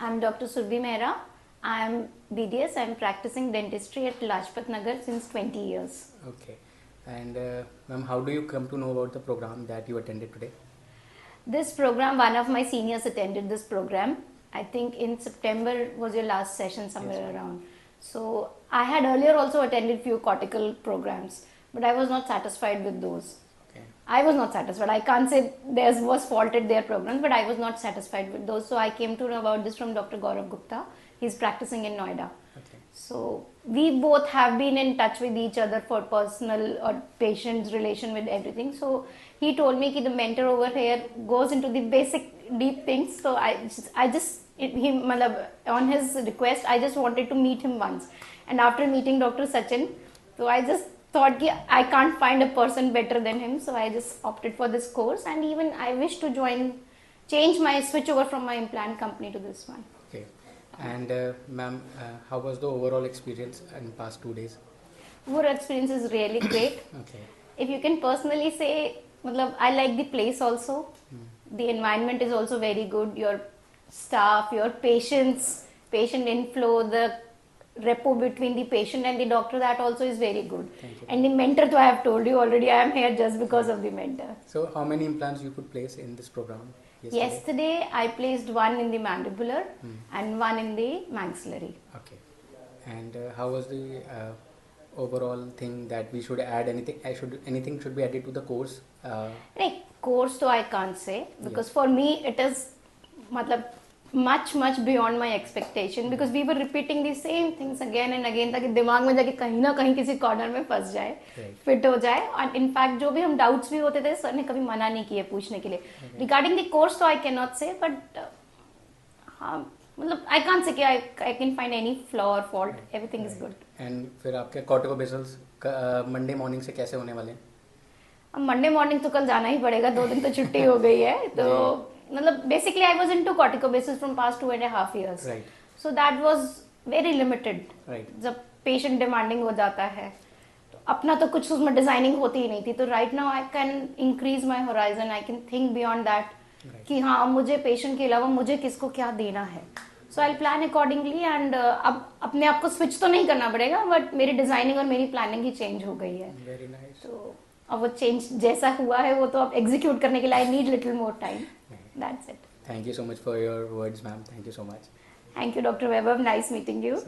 I'm Dr. Surbhi Mehra. I'm BDS. I'm practicing dentistry at Lajpat Nagar since 20 years. Okay. And ma'am, how do you come to know about the program that you attended today? This program, one of my seniors attended this program. I think in September was your last session, somewhere Yes, around. So I had earlier also attended few cortical programs, but I was not satisfied with those. okay. I was not satisfied. I can't say theirs was faulted their programs, but I was not satisfied with those. So I came to know about this from Dr. Gaurav Gupta. He's practicing in Noida. Okay. So we both have been in touch with each other for personal or patient's relation with everything. So he told me that the mentor over here goes into the basic deep things. So on his request, I just wanted to meet him once. And after meeting Dr. Sachin, so I just thought that I can't find a person better than him. So I just opted for this course, and even I wish to switch over from my implant company to this one. Okay. And ma'am, how was the overall experience in past 2 days? Our experience is really great. Okay. If you can personally say, I like the place also. The environment is also very good. Your staff, your patients, patient inflow, the rapport between the patient and the doctor, that also is very good. Thank you. And the mentor, though I have told you already, I am here just because of the mentor. So how many implants you could place in this program? Yesterday I placed one in the mandibular and one in the maxillary. Okay. And how was the overall thing that we should add anything? Anything should be added to the course? Course though I can't say, because for me it is much beyond my expectation, because we were repeating the same things again and again ताकि दिमाग में जाके कहीं ना कहीं किसी corner में फंस जाए, फिट हो जाए. और इनफैक्ट जो भी हम डाउट्स भी होते थे सर ने कभी मना नहीं किए पूछने के लिए. रिगार्डिंग द कोर्स तो I can not say, but हाँ आई कांट से कि I can find any flaw और fault. Everything is good. And फिर आपके कॉर्टिकोबेसल्स मंडे मॉर्निंग से कैसे होने वाले हैं? अब मंडे मॉर्निंग तो कल जाना ही पड़ेगा, 2 दिन तो छुट्टी हो गई है. तो basically I was into corticobasis from past 2.5 years. Right. So that was very limited. Right. जब patient demanding हो जाता है तो अपना तो कुछ उसमें डिजाइनिंग होती ही नहीं थी. तो right now I can increase my horizon. I can think beyond that. Right. कि हाँ मुझे patient के अलावा मुझे किसको क्या देना है. So I'll plan accordingly and अब अपने आप को switch तो नहीं करना पड़ेगा, but मेरी डिजाइनिंग और मेरी प्लानिंग ही change हो गई है. Very nice. तो अब वो चेंज जैसा हुआ है वो तो अब एग्जीक्यूट करने के लिए I need little more time. That's it. Thank you so much for your words, ma'am. Thank you so much. Thank you, Dr. Vaibhav. Nice meeting you.